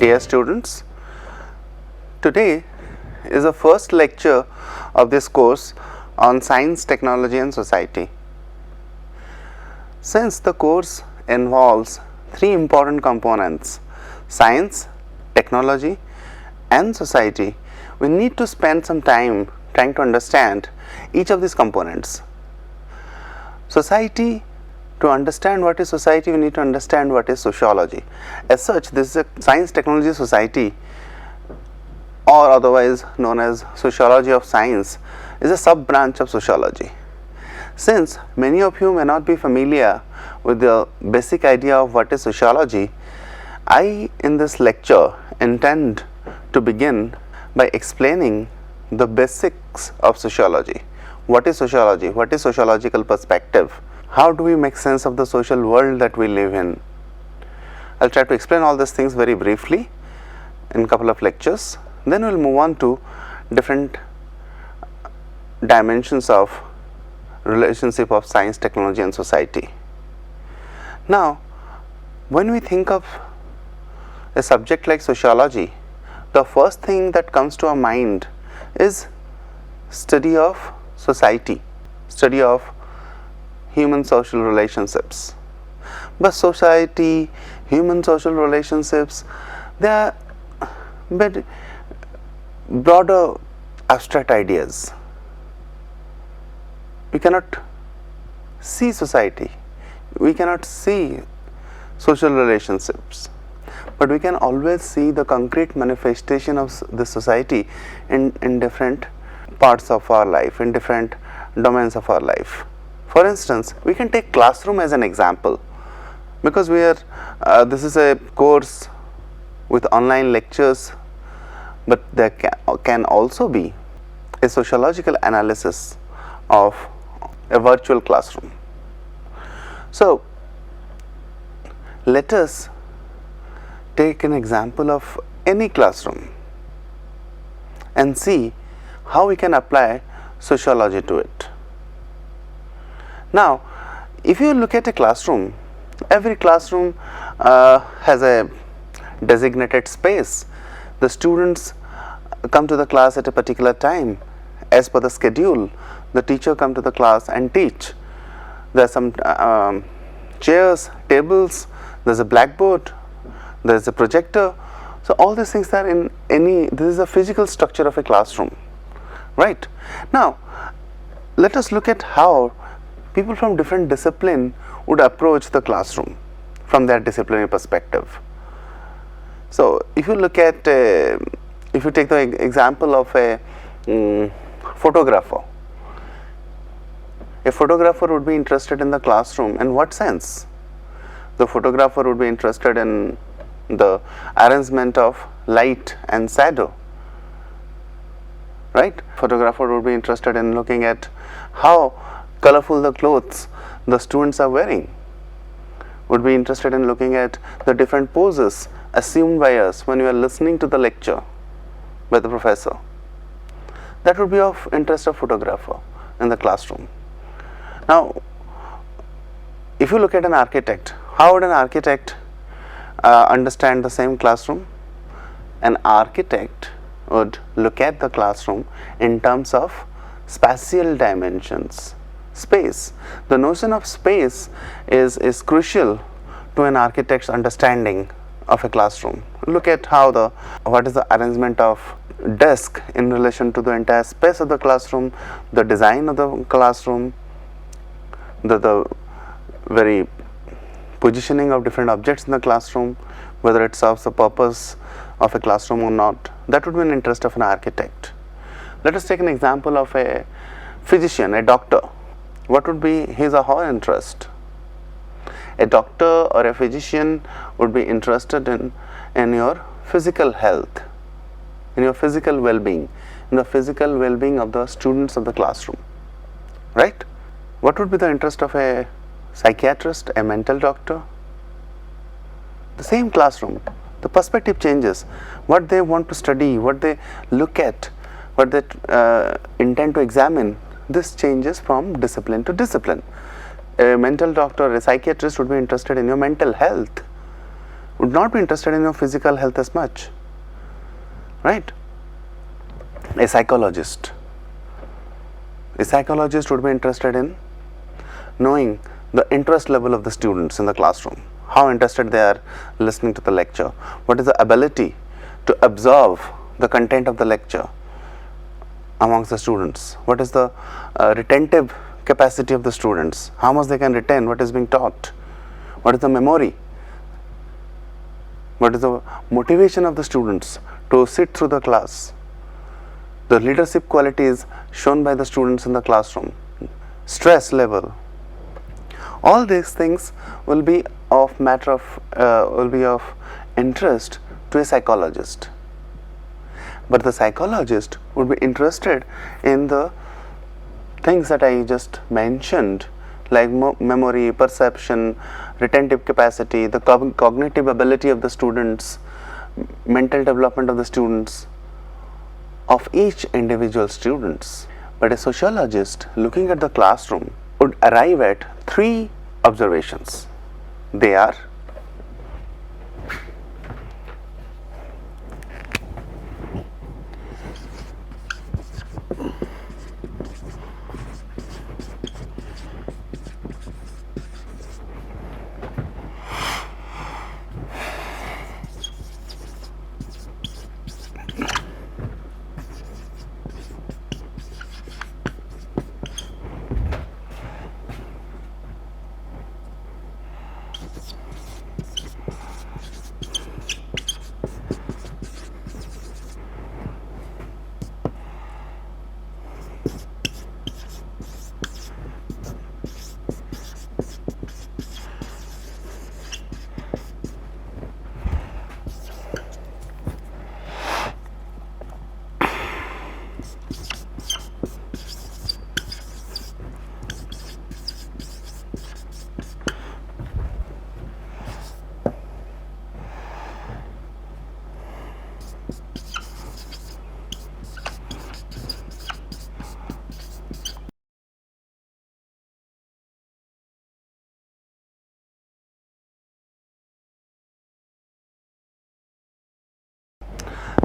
Dear students, today is the first lecture of this course on Science, Technology and Society. Since the course involves three important components, science, technology and society, we need to spend some time trying to understand each of these components. Society, to understand what is society, we need to understand what is sociology. As such, this is a science, technology, society, or otherwise known as sociology of science, is a sub branch of sociology. Since many of you may not be familiar with the basic idea of what is sociology, I in this lecture intend to begin by explaining the basics of sociology. What is sociology? What is sociological perspective? How do we make sense of the social world that we live in? I'll try to explain all these things very briefly in a couple of lectures. Then we'll move on to different dimensions of relationship of science, technology and society. Now, when we think of a subject like sociology, the first thing that comes to our mind is study of society, study of human social relationships. But society, human social relationships, they are but broader abstract ideas. We cannot see society, we cannot see social relationships, but we can always see the concrete manifestation of the society in different parts of our life, in different domains of our life. For instance, we can take classroom as an example, because we are this is a course with online lectures, but there can also be a sociological analysis of a virtual classroom. So let us take an example of any classroom and see how we can apply sociology to it. Now, if you look at a classroom, every classroom has a designated space. The students come to the class at a particular time as per the schedule. The teacher come to the class and teach. There are some chairs, tables, there's a blackboard, there's a projector. So all these things are in this is a physical structure of a classroom, right? Now, let us look at how people from different discipline would approach the classroom from their disciplinary perspective. So if you look at, if you take the example of a photographer would be interested in the classroom. In what sense? The photographer would be interested in the arrangement of light and shadow, right? Photographer would be interested in looking at how colorful the clothes the students are wearing, would be interested in looking at the different poses assumed by us when we are listening to the lecture by the professor. That would be of interest of photographer in the classroom. Now, if you look at an architect, how would an architect understand the same classroom? An architect would look at the classroom in terms of spatial dimensions. Space. The notion of space is crucial to an architect's understanding of a classroom. Look at how what is the arrangement of desk in relation to the entire space of the classroom, the design of the classroom, the very positioning of different objects in the classroom, whether it serves the purpose of a classroom or not. That would be an interest of an architect. Let us take an example of a physician, a doctor. What would be his or her interest? A doctor or a physician would be interested in your physical health, in your physical well-being, in the physical well-being of the students of the classroom, right? What would be the interest of a psychiatrist, a mental doctor? The same classroom, the perspective changes. What they want to study, what they look at, what they intend to examine, this changes from discipline to discipline. A mental doctor, a psychiatrist would be interested in your mental health, would not be interested in your physical health as much, right? A psychologist would be interested in knowing the interest level of the students in the classroom, how interested they are listening to the lecture, what is the ability to absorb the content of the lecture amongst the students, what is the retentive capacity of the students, how much they can retain what is being taught, what is the memory, what is the motivation of the students to sit through the class, the leadership qualities shown by the students in the classroom, stress level. All these things will be of interest to a psychologist. But the psychologist would be interested in the things that I just mentioned, like memory, perception, retentive capacity, the cognitive ability of the students, mental development of the students, of each individual students. But a sociologist looking at the classroom would arrive at 3 observations. They are: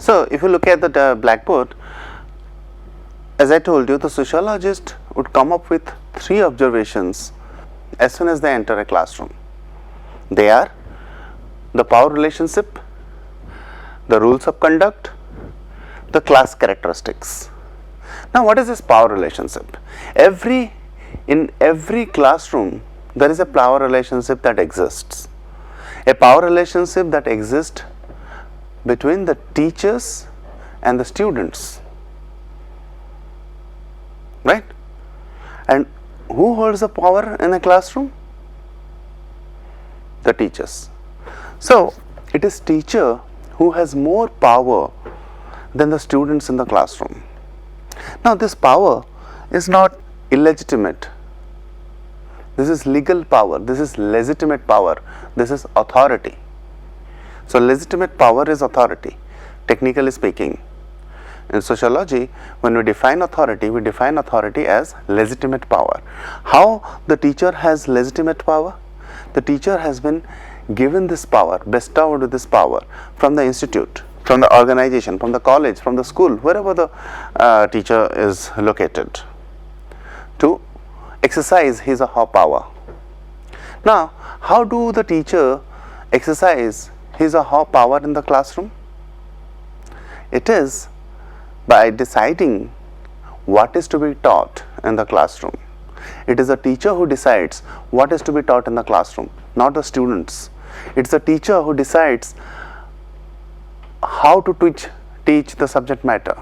so if you look at the blackboard, as I told you, the sociologist would come up with 3 observations as soon as they enter a classroom. They are the power relationship, the rules of conduct, the class characteristics. Now, what is this power relationship? In every classroom, there is a power relationship that exists. A power relationship that exists between the teachers and the students, right? And who holds the power in a classroom? The teachers. So it is teacher who has more power than the students in the classroom. Now this power is not illegitimate. This is legal power, this is legitimate power, this is authority. So legitimate power is authority, technically speaking. In sociology, when we define authority as legitimate power. How the teacher has legitimate power? The teacher has been given this power, bestowed with this power from the institute, from the organization, from the college, from the school, wherever the teacher is located, to exercise his or her power. Now, how do the teacher exercise his or her power in the classroom? It is by deciding what is to be taught in the classroom. It is the teacher who decides what is to be taught in the classroom, not the students. It's the teacher who decides how to teach the subject matter.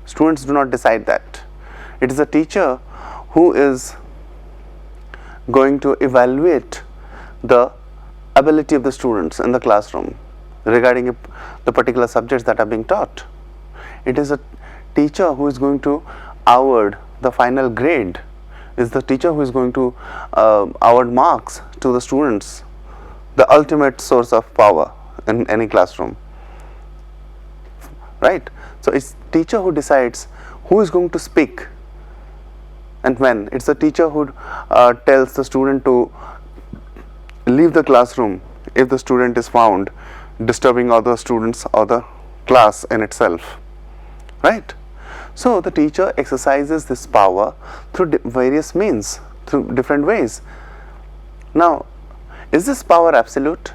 Students do not decide that. It is the teacher who is going to evaluate the ability of the students in the classroom regarding the particular subjects that are being taught. It is a teacher who is going to award the final grade. It is the teacher who is going to award marks to the students, the ultimate source of power in any classroom, right? So it's teacher who decides who is going to speak and when. It's the teacher who tells the student to leave the classroom if the student is found disturbing other students or the class in itself, right? So the teacher exercises this power through various means, through different ways. Now, is this power absolute?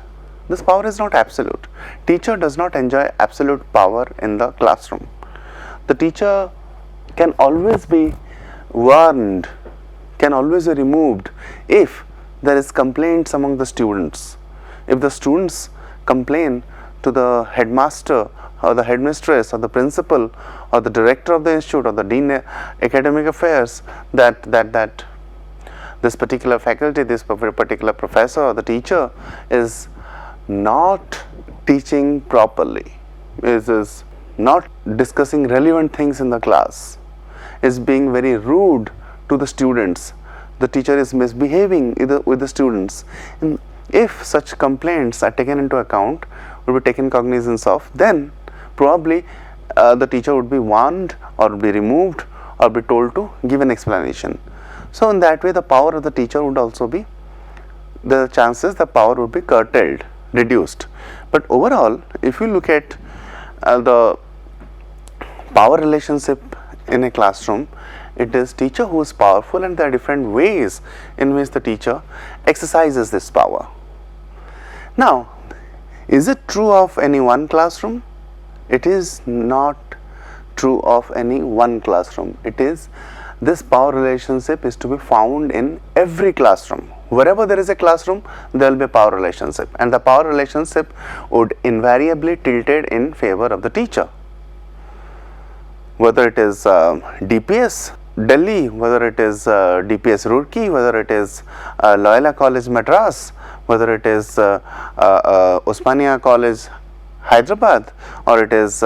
This power is not absolute. Teacher does not enjoy absolute power in the classroom. The teacher can always be warned, can always be removed if there is complaints among the students. If the students complain to the headmaster or the headmistress or the principal or the director of the institute or the dean academic affairs that this particular faculty, this particular professor or the teacher is not teaching properly, is not discussing relevant things in the class, is being very rude to the students, the teacher is misbehaving with the students, and if such complaints are taken into account, will be taken cognizance of, then probably the teacher would be warned or be removed or be told to give an explanation. So in that way the power of the teacher would also be, the chances the power would be curtailed, reduced. But overall, if you look at the power relationship in a classroom, it is teacher who is powerful, and there are different ways in which the teacher exercises this power. Now, is it true of any one classroom? It is not true of any one classroom. It is, this power relationship is to be found in every classroom. Wherever there is a classroom, there will be a power relationship, and the power relationship would invariably tilted in favor of the teacher. Whether it is DPS Delhi, whether it is DPS Roorkee, whether it is Loyola College Madras, whether it is Osmania College Hyderabad, or it is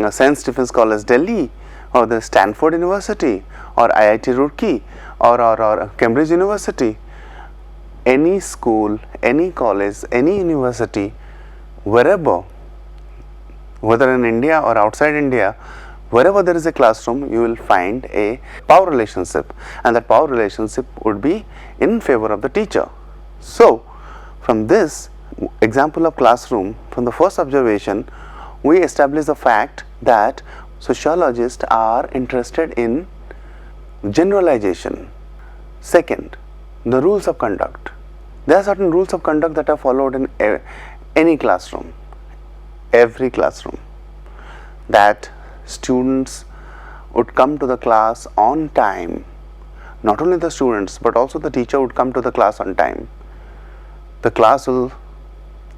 St. Stephen's College Delhi, or the Stanford University, or IIT Roorkee, or Cambridge University, any school, any college, any university, wherever, whether in India or outside India, wherever there is a classroom, you will find a power relationship, and that power relationship would be in favor of the teacher. So, from this example of classroom, from the first observation, we establish the fact that sociologists are interested in generalization. Second, the rules of conduct. There are certain rules of conduct that are followed in any classroom, every classroom, that students would come to the class on time. Not only the students, but also the teacher would come to the class on time. The class will,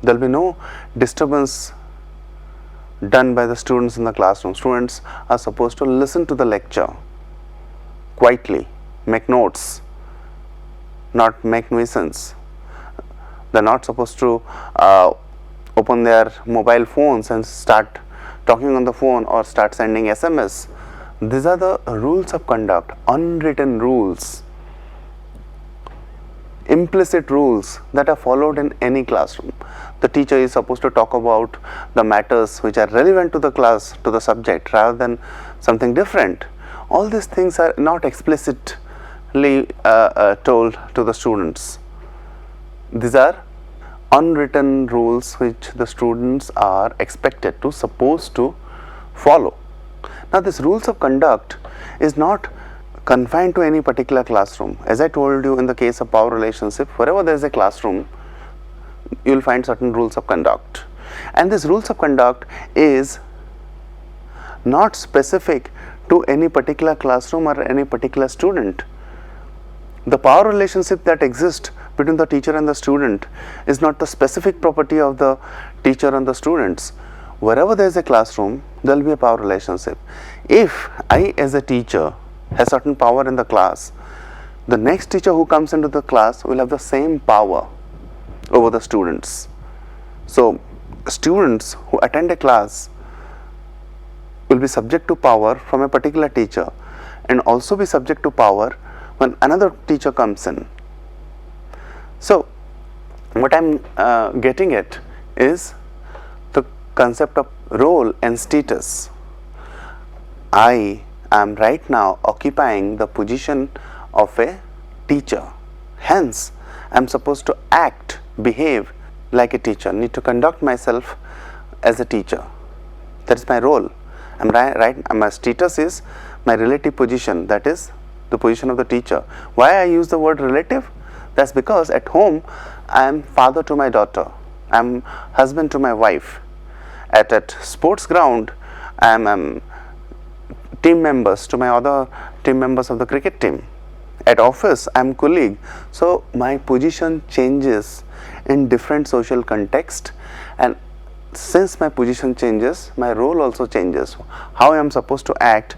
there will be no disturbance done by the students in the classroom. Students are supposed to listen to the lecture quietly, make notes, not make nuisance. They are not supposed to open their mobile phones and start talking on the phone or start sending SMS. These are the rules of conduct, unwritten rules, implicit rules that are followed in any classroom. The teacher is supposed to talk about the matters which are relevant to the class, to the subject, rather than something different. All these things are not explicitly told to the students. These are unwritten rules which the students are expected to, supposed to follow. Now, this rules of conduct is not confined to any particular classroom. As I told you, in the case of power relationship, wherever there is a classroom, you will find certain rules of conduct, and this rules of conduct is not specific to any particular classroom or any particular student. The power relationship that exists between the teacher and the student is not the specific property of the teacher and the students. Wherever there is a classroom, there will be a power relationship. If I as a teacher has certain power in the class, the next teacher who comes into the class will have the same power over the students. So, students who attend a class will be subject to power from a particular teacher, and also be subject to power when another teacher comes in. So, what I am getting at is the concept of role and status. I am right now occupying the position of a teacher, hence I am supposed to act, behave like a teacher, need to conduct myself as a teacher. That is my role. I'm right. My status is my relative position, that is the position of the teacher. Why I use the word relative? That's because at home I am father to my daughter, I am husband to my wife. At sports ground I am team members to my other team members of the cricket team. At office I am colleague. So my position changes in different social context, and since my position changes, my role also changes. How I am supposed to act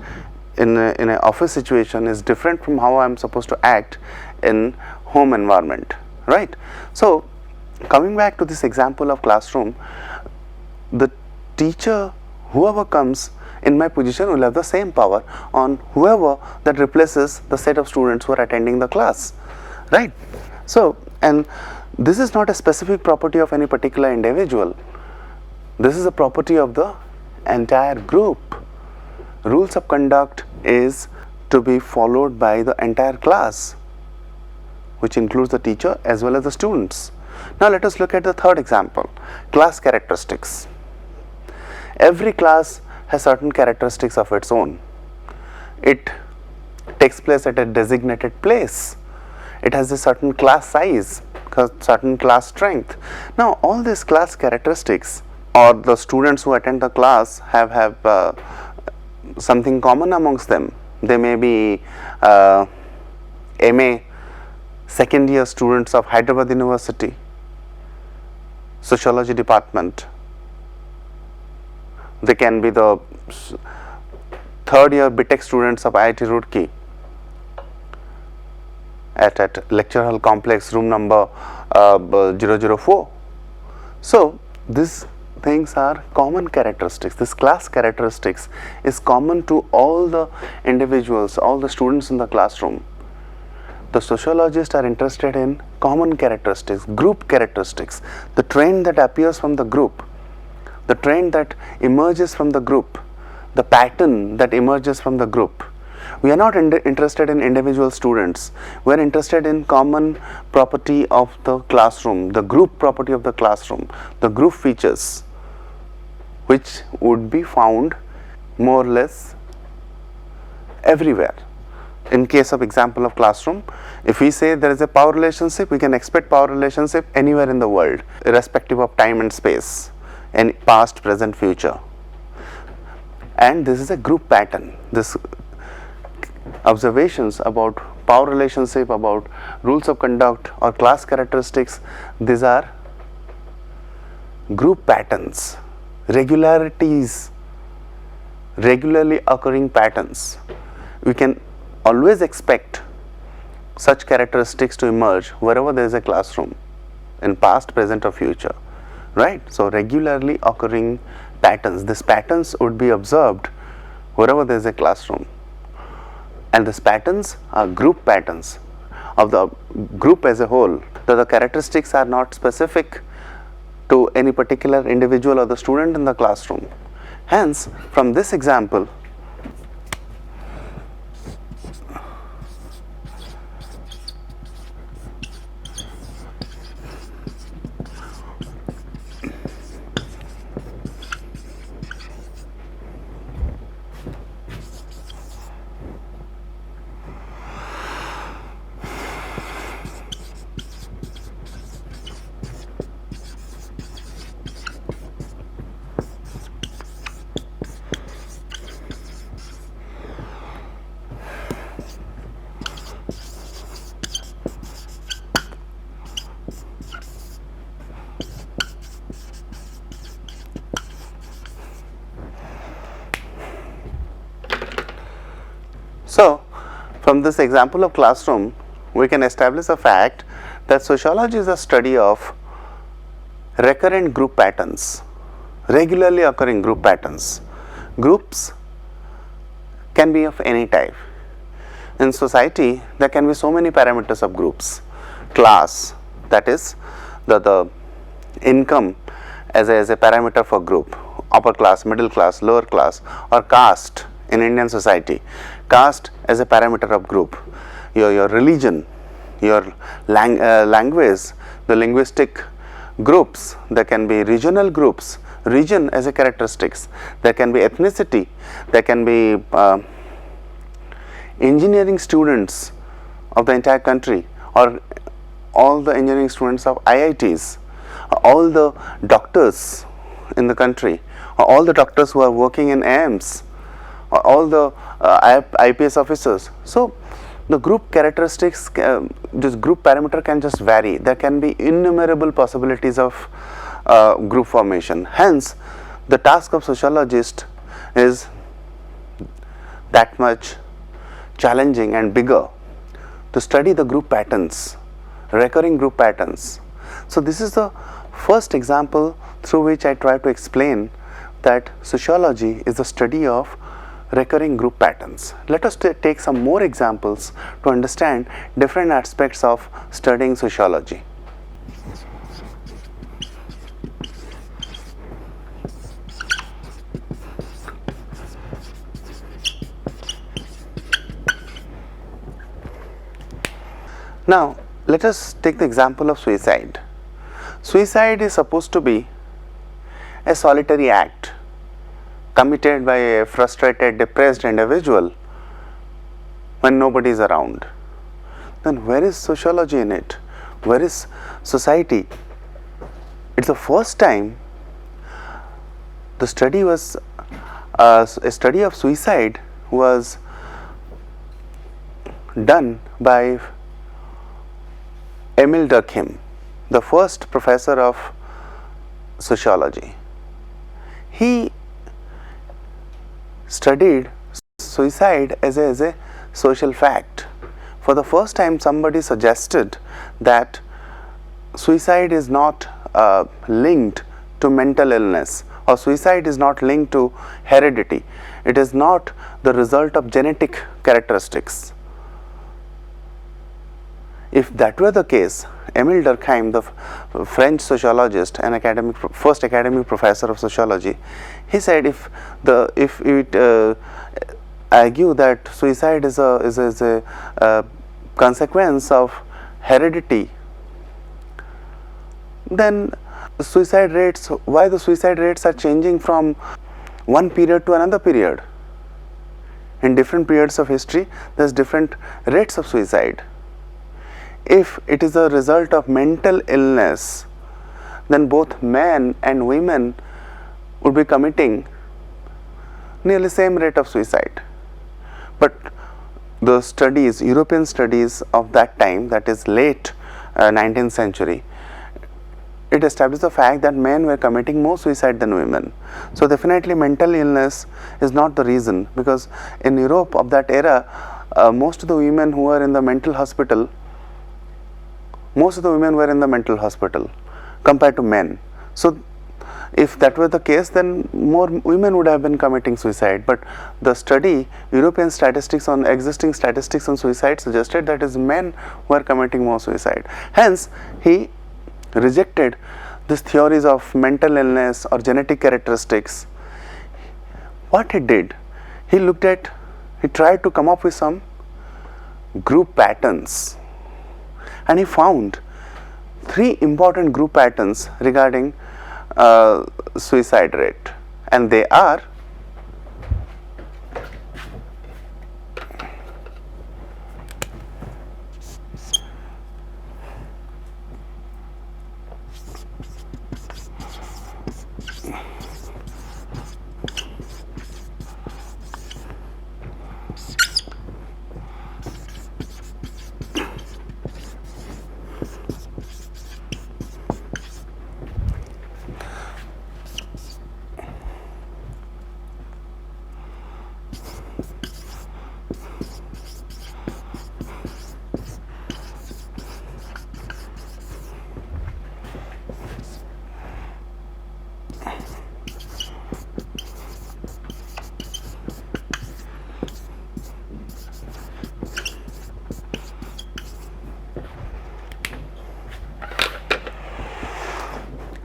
in an office situation is different from how I am supposed to act in home environment, right? So coming back to this example of classroom, the teacher, whoever comes in my position, will have the same power on whoever that replaces the set of students who are attending the class, right? So, and this is not a specific property of any particular individual. This is a property of the entire group. Rules of conduct is to be followed by the entire class, which includes the teacher as well as the students. Now let us look at the third example, class characteristics. Every class has certain characteristics of its own. It takes place at a designated place. It has a certain class size, certain class strength. Now all these class characteristics, or the students who attend the class have something common amongst them. They may be MA second year students of Hyderabad University, Sociology department. They can be the third year BTech students of IIT Roorkee at lecture hall complex, room number 004. So these things are common characteristics. This class characteristics is common to all the individuals, all the students in the classroom. The sociologists are interested in common characteristics, group characteristics, the trend that appears from the group, the trend that emerges from the group, the pattern that emerges from the group. We are not interested in individual students. We are interested in common property of the classroom, the group property of the classroom, the group features, which would be found more or less everywhere. In case of example of classroom, if we say there is a power relationship, we can expect power relationship anywhere in the world, irrespective of time and space, and past, present, future. And this is a group pattern. This observations about power relationship, about rules of conduct or class characteristics, these are group patterns, regularities, regularly occurring patterns. We can always expect such characteristics to emerge wherever there is a classroom, in past, present or future, right? So regularly occurring patterns, these patterns would be observed wherever there is a classroom, and these patterns are group patterns of the group as a whole. The characteristics are not specific to any particular individual or the student in the classroom. Hence, from this example, so from this example of classroom, we can establish a fact that sociology is a study of recurrent group patterns, regularly occurring group patterns. Groups can be of any type. In society, there can be so many parameters of groups. Class, that is the income as a parameter for group, upper class, middle class, lower class, or caste in Indian society. Caste as a parameter of group. Your religion, your language, the linguistic groups, there can be regional groups, region as a characteristics, there can be ethnicity, there can be engineering students of the entire country, or all the engineering students of IITs, all the doctors in the country, or all the doctors who are working in AIMS, or all the IPS officers. So the group characteristics, this group parameter can just vary. There can be innumerable possibilities of group formation. Hence, the task of sociologist is that much challenging and bigger, to study the group patterns, recurring group patterns. So this is the first example through which I try to explain that sociology is the study of recurring group patterns. Let us take some more examples to understand different aspects of studying sociology. Now, let us take the example of suicide. Suicide is supposed to be a solitary act committed by a frustrated, depressed individual when nobody is around. Then where is sociology in it? Where is society? It's the first time the study was, a study of suicide was done by Emil Durkheim, the first professor of sociology. He studied suicide as a social fact. For the first time, somebody suggested that suicide is not linked to mental illness, or suicide is not linked to heredity. It is not the result of genetic characteristics. If that were the case, Emile Durkheim, the French sociologist and first academic professor of sociology, he said if it argue that suicide is a consequence of heredity, then suicide rates, why the suicide rates are changing from one period to another period? In different periods of history, there's different rates of suicide. If it is a result of mental illness, then both men and women would be committing nearly same rate of suicide. But the studies, European studies of that time, that is late 19th century, it established the fact that men were committing more suicide than women. So definitely mental illness is not the reason, because in Europe of that era, most of the women who were in the mental hospital, compared to men. So if that were the case, then more women would have been committing suicide. But the study, European statistics on existing statistics on suicide, suggested that is men who are committing more suicide. Hence, he rejected these theories of mental illness or genetic characteristics. What he did, he tried to come up with some group patterns, and he found 3 important group patterns regarding suicide rate, and they are: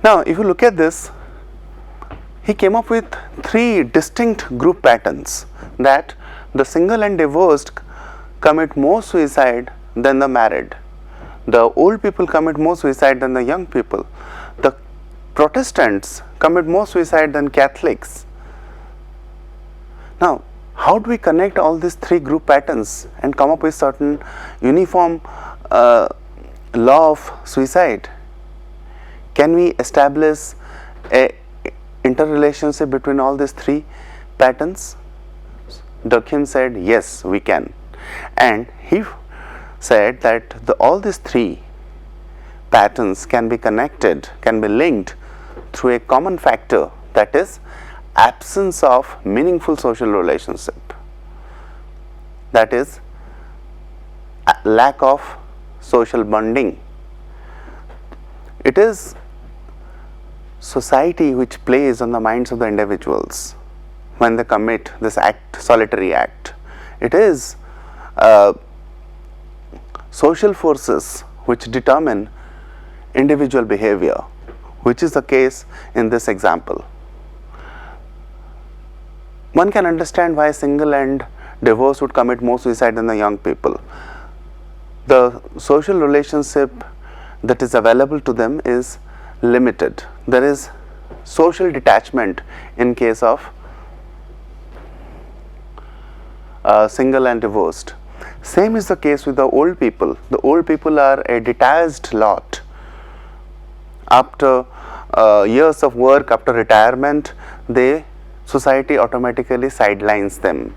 now, if you look at this, he came up with 3 distinct group patterns, that the single and divorced commit more suicide than the married, the old people commit more suicide than the young people, the Protestants commit more suicide than Catholics. Now, how do we connect all these three group patterns and come up with certain uniform law of suicide? Can we establish a interrelationship between all these three patterns? Durkheim said yes, we can, and he said that all these three patterns can be connected, can be linked through a common factor, that is absence of meaningful social relationship, that is lack of social bonding. It is society which plays on the minds of the individuals when they commit this act, solitary act. It is social forces which determine individual behavior, which is the case in this example. One can understand why single and divorced would commit more suicide than the young people. The social relationship that is available to them is limited. There is social detachment in case of single and divorced. Same is the case with the old people. The old people are a detached lot. After years of work, after retirement, society automatically sidelines them.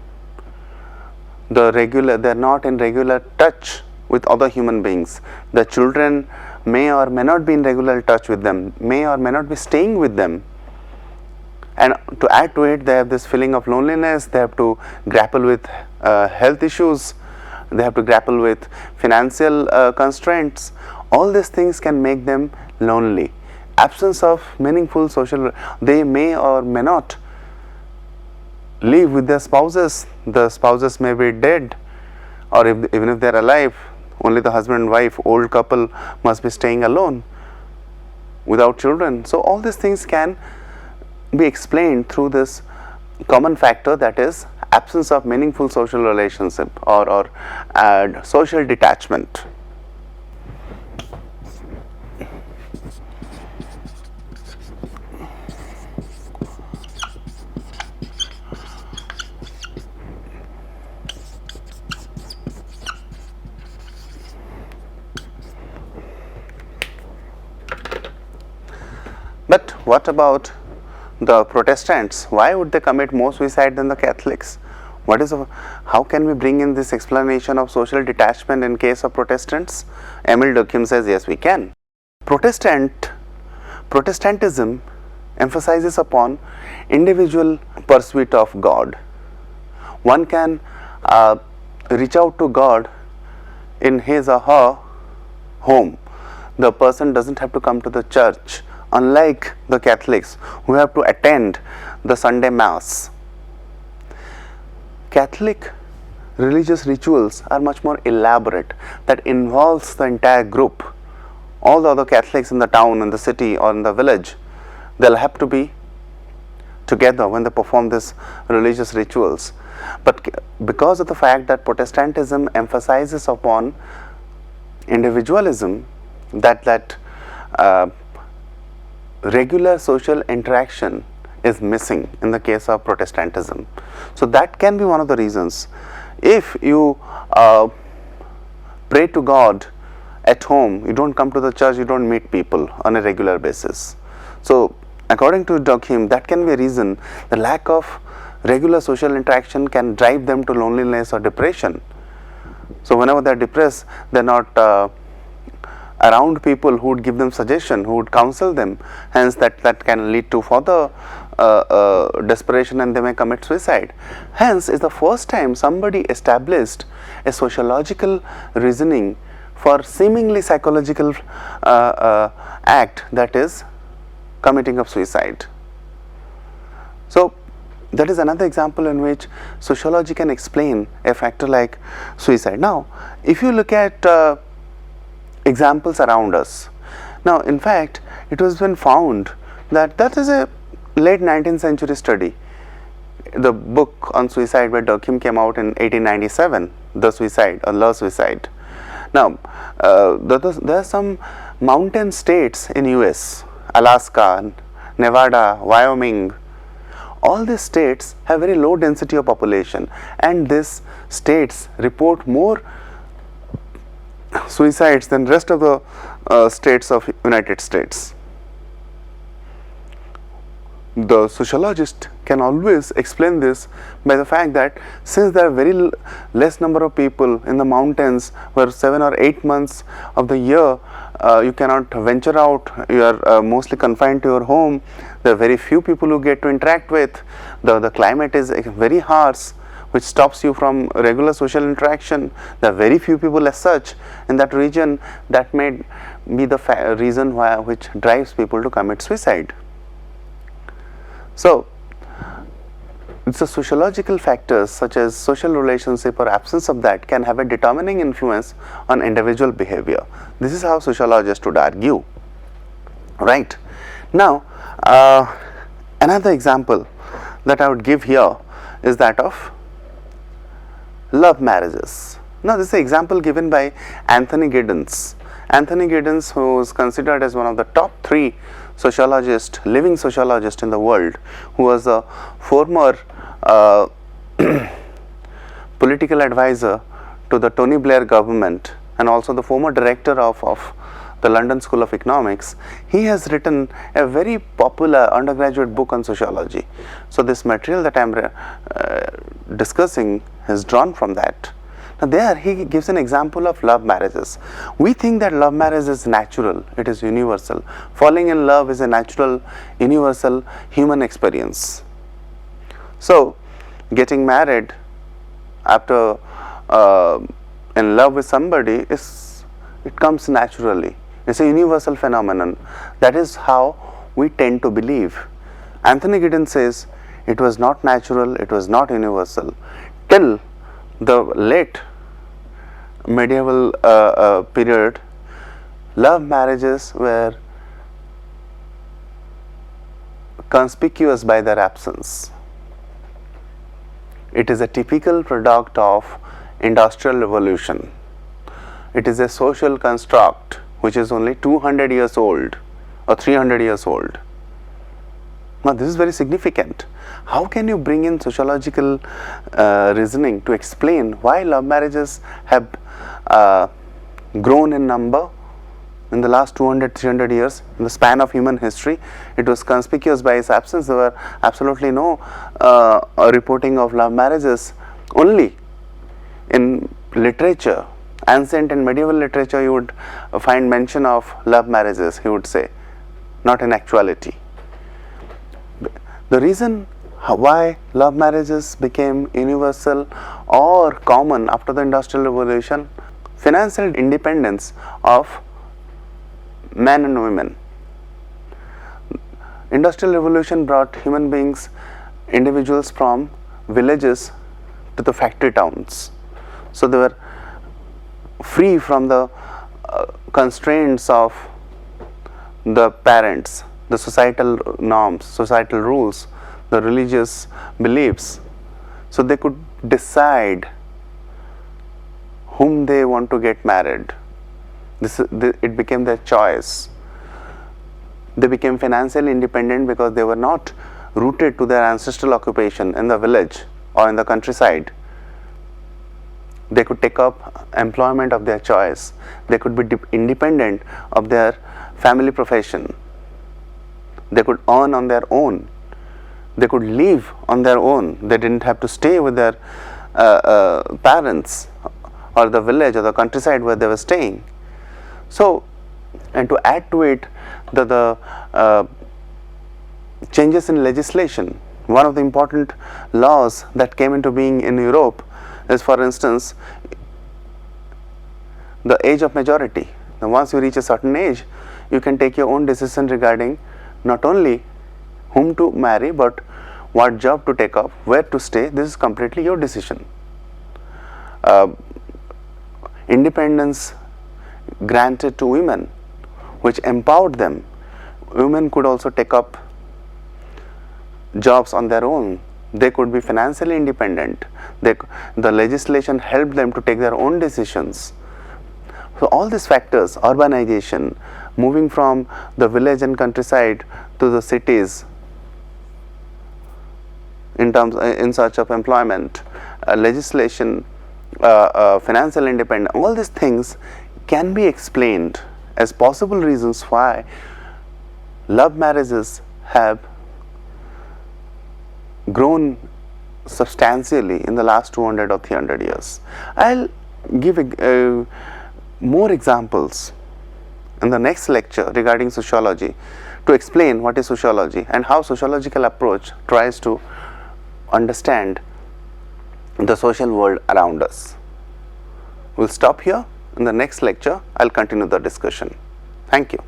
They are not in regular touch with other human beings. The children may or may not be in regular touch with them, may or may not be staying with them. And to add to it, they have this feeling of loneliness, they have to grapple with health issues, they have to grapple with financial constraints. All these things can make them lonely. Absence of meaningful social, they may or may not live with their spouses. The spouses may be dead, or even if they are alive, only the husband and wife, old couple, must be staying alone without children. So all these things can be explained through this common factor, that is absence of meaningful social relationship or social detachment. But what about the Protestants? Why would they commit more suicide than the Catholics? How can we bring in this explanation of social detachment in case of Protestants? Emil Durkheim says yes, we can. Protestantism emphasizes upon individual pursuit of God. One can reach out to God in his or her home. The person doesn't have to come to the church, unlike the Catholics who have to attend the Sunday Mass. Catholic religious rituals are much more elaborate, that involves the entire group. All the other Catholics in the town, in the city or in the village, they'll have to be together when they perform these religious rituals. But because of the fact that Protestantism emphasizes upon individualism, that regular social interaction is missing in the case of Protestantism. So that can be one of the reasons. If you pray to God at home, you don't come to the church, you don't meet people on a regular basis. So according to Durkheim, that can be a reason. The lack of regular social interaction can drive them to loneliness or depression. So whenever they are depressed, they are not around people who would give them suggestion, who would counsel them. Hence that can lead to further desperation, and they may commit suicide. Hence is the first time somebody established a sociological reasoning for seemingly psychological act, that is committing of suicide. So that is another example in which sociology can explain a factor like suicide. Now if you look at examples around us, now in fact it was been found that is a late 19th century study. The book on suicide by Durkheim came out in 1897, The Suicide or Le Suicide. Now there are some mountain states in US. Alaska, Nevada, Wyoming. All these states have very low density of population, and these states report more suicides than rest of the states of United States. The sociologist can always explain this by the fact that since there are very less number of people in the mountains, where 7 or 8 months of the year you cannot venture out, you are mostly confined to your home, there are very few people who get to interact with, the climate is very harsh, which stops you from regular social interaction. There are very few people as such in that region. That may be the reason why which drives people to commit suicide. So, it's the sociological factors such as social relationship or absence of that can have a determining influence on individual behavior. This is how sociologists would argue, right? Now, another example that I would give here is that of love marriages. Now, this is an example given by Anthony Giddens. Anthony Giddens, who is considered as one of the top 3 sociologist, living sociologist in the world, who was a former political advisor to the Tony Blair government and also the former director of the London School of Economics. He has written a very popular undergraduate book on sociology. So this material that I am discussing is drawn from that. Now there he gives an example of love marriages. We think that love marriage is natural, it is universal. Falling in love is a natural, universal human experience. So getting married after in love with somebody it comes naturally. It's a universal phenomenon. That is how we tend to believe. Anthony Giddens says it was not natural, it was not universal till the late medieval period. Love marriages were conspicuous by their absence. It is a typical product of industrial revolution. It is a social construct which is only 200 years old or 300 years old. Now this is very significant. How can you bring in sociological reasoning to explain why love marriages have grown in number in the last 200-300 years? In the span of human history, it was conspicuous by its absence. There were absolutely no reporting of love marriages. Only in literature, ancient and medieval literature, you would find mention of love marriages, he would say, not in actuality. The reason why love marriages became universal or common after the Industrial Revolution, financial independence of men and women. Industrial Revolution brought human beings, individuals from villages to the factory towns. So they were free from the constraints of the parents, the societal norms, societal rules, the religious beliefs. So they could decide whom they want to get married. It became their choice. They became financially independent because they were not rooted to their ancestral occupation in the village or in the countryside. They could take up employment of their choice. They could be independent of their family profession. They could earn on their own. They could live on their own. They didn't have to stay with their parents or the village or the countryside where they were staying. So, and to add to it, the changes in legislation. One of the important laws that came into being in Europe is, for instance, the age of majority. Now, once you reach a certain age, you can take your own decision regarding not only whom to marry, but what job to take up, where to stay. This is completely your decision. Independence granted to women, which empowered them. Women could also take up jobs on their own. They could be financially independent. The legislation helped them to take their own decisions. So all these factors, urbanization, moving from the village and countryside to the cities in search of employment, legislation, financial independence, all these things can be explained as possible reasons why love marriages have grown substantially in the last 200 or 300 years. I'll give more examples in the next lecture regarding sociology to explain what is sociology and how sociological approach tries to understand the social world around us. We'll stop here. In the next lecture, I'll continue the discussion. Thank you.